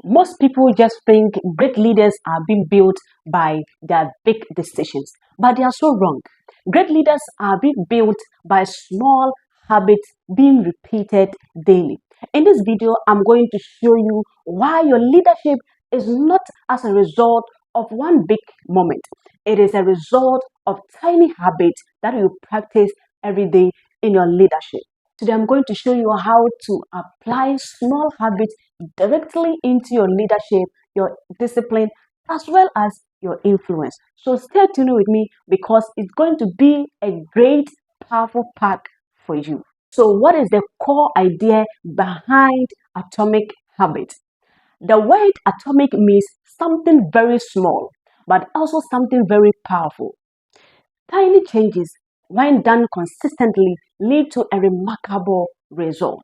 Most people just think great leaders are being built by their big decisions, but they are so wrong. Great leaders are being built by small habits being repeated daily. In this video, I'm going to show you why your leadership is not as a result of one big moment. It is a result of tiny habits that you practice every day in your leadership. Today, I'm going to show you how to apply small habits directly into your leadership, your discipline, as well as your influence. So stay tuned with me because it's going to be a great, powerful pack for you. So, what is the core idea behind atomic habits? The word atomic means something very small, but also something very powerful. Tiny changes, when done consistently, lead to a remarkable result.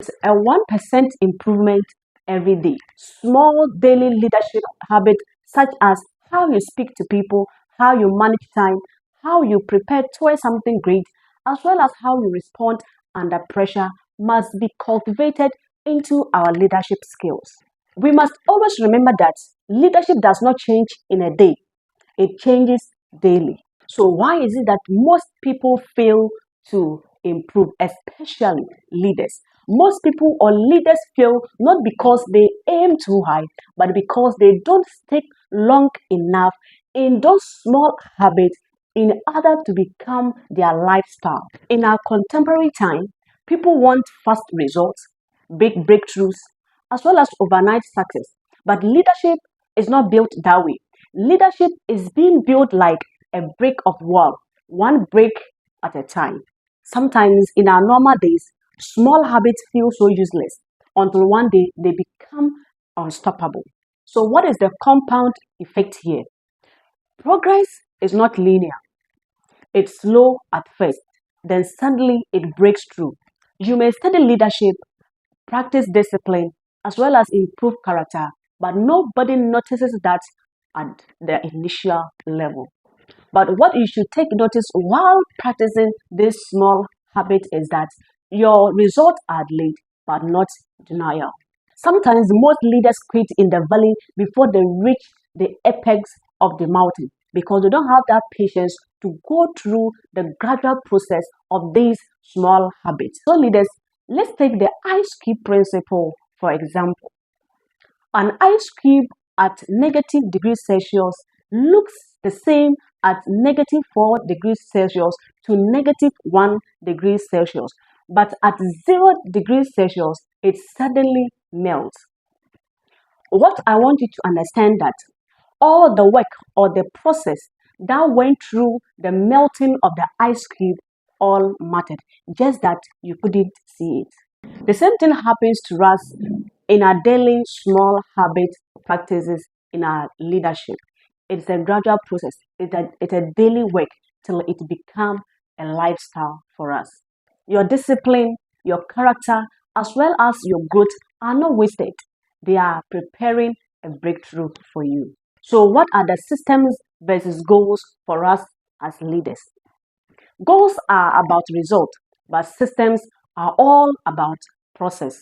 It's a 1% improvement every day. Small daily leadership habits such as how you speak to people, how you manage time, how you prepare towards something great, as well as how you respond under pressure must be cultivated into our leadership skills. We must always remember that leadership does not change in a day, it changes daily. So, why is it that most people fail to improve, especially leaders? Most people or leaders fail not because they aim too high, but because they don't stick long enough in those small habits in order to become their lifestyle. In our contemporary time, people want fast results, big breakthroughs, as well as overnight success. But leadership is not built that way. Leadership is being built like a brick of wall, one brick at a time. Sometimes in our normal days, small habits feel so useless until one day they become unstoppable. So, what is the compound effect here? Progress is not linear, it's slow at first, then suddenly it breaks through. You may study leadership, practice discipline, as well as improve character, but nobody notices that at the initial level. But what you should take notice while practicing this small habit is that your results are delayed, but not denial. Sometimes most leaders quit in the valley before they reach the apex of the mountain because they don't have that patience to go through the gradual process of these small habits. So, leaders, let's take the ice cube principle for example. An ice cube at negative degrees Celsius looks the same at negative 4 degrees Celsius to negative 1 degree Celsius, but at 0 degrees Celsius, it suddenly melts. What I want you to understand that all the work or the process that went through the melting of the ice cube all mattered, just that you couldn't see it. The same thing happens to us in our daily small habit practices in our leadership. It's a gradual process. It's a daily work till it becomes a lifestyle for us. Your discipline, your character, as well as your growth are not wasted. They are preparing a breakthrough for you. So, what are the systems versus goals for us as leaders? Goals are about result, but systems are all about process.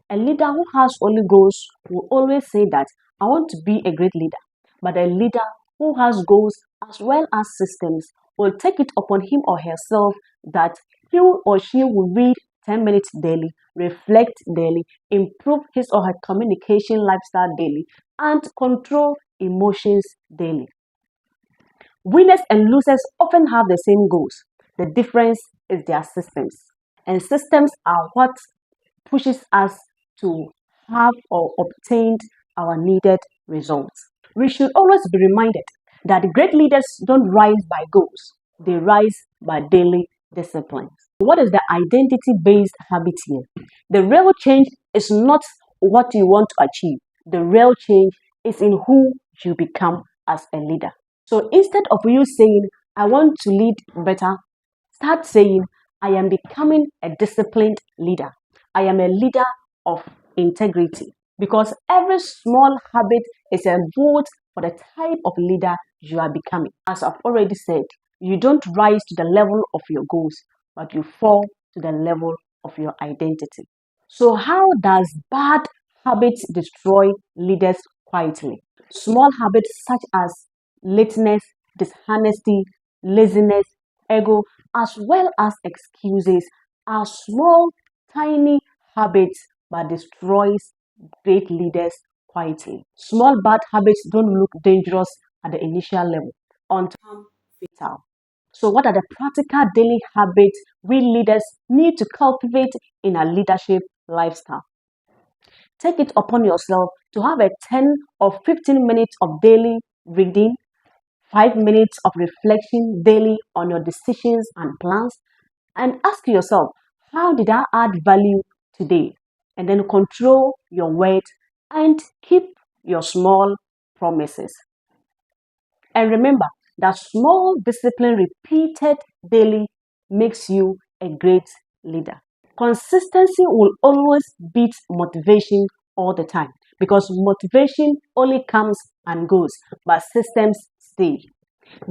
A leader who has only goals will always say that I want to be a great leader. But a leader who has goals as well as systems will take it upon him or herself that he or she will read 10 minutes daily, reflect daily, improve his or her communication lifestyle daily, and control emotions daily. Winners and losers often have the same goals. The difference is their systems. And systems are what pushes us to have or obtain our needed results. We should always be reminded that great leaders don't rise by goals, they rise by daily disciplines. What is the identity based habit here? The real change is not what you want to achieve, the real change is in who you become as a leader. So instead of you saying, I want to lead better, start saying, I am becoming a disciplined leader. I am a leader of integrity. Because every small habit is a vote for the type of leader you are becoming. As I've already said, you don't rise to the level of your goals, but you fall to the level of your identity. So, how does bad habits destroy leaders quietly. Small habits such as lateness, dishonesty, laziness, ego, as well as excuses are small, tiny habits but destroys great leaders quietly. Small bad habits don't look dangerous at the initial level until fatal. So, what are the practical daily habits we leaders need to cultivate in our leadership lifestyle? Take it upon yourself to have a 10 or 15 minutes of daily reading, 5 minutes of reflection daily on your decisions and plans, and ask yourself, how did I add value today? And then control your words and keep your small promises. And remember that small discipline repeated daily makes you a great leader. Consistency will always beat motivation all the time because motivation only comes and goes, but systems stay.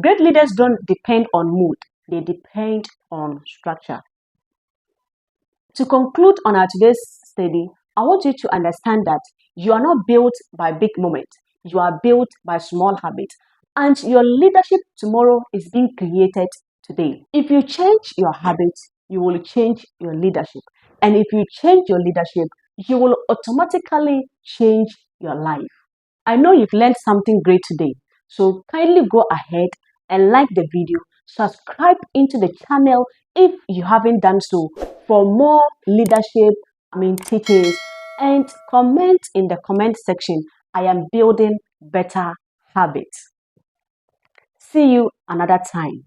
Great leaders don't depend on mood, they depend on structure. To conclude on our today's study, I want you to understand that you are not built by big moments, you are built by small habits, and your leadership tomorrow is being created today. If you change your habits, you will change your leadership. And if you change your leadership, you will automatically change your life. I know you've learned something great today. So kindly go ahead and like the video, subscribe into the channel if you haven't done so for more leadership, teachings, and comment in the comment section. I am building better habits. See you another time.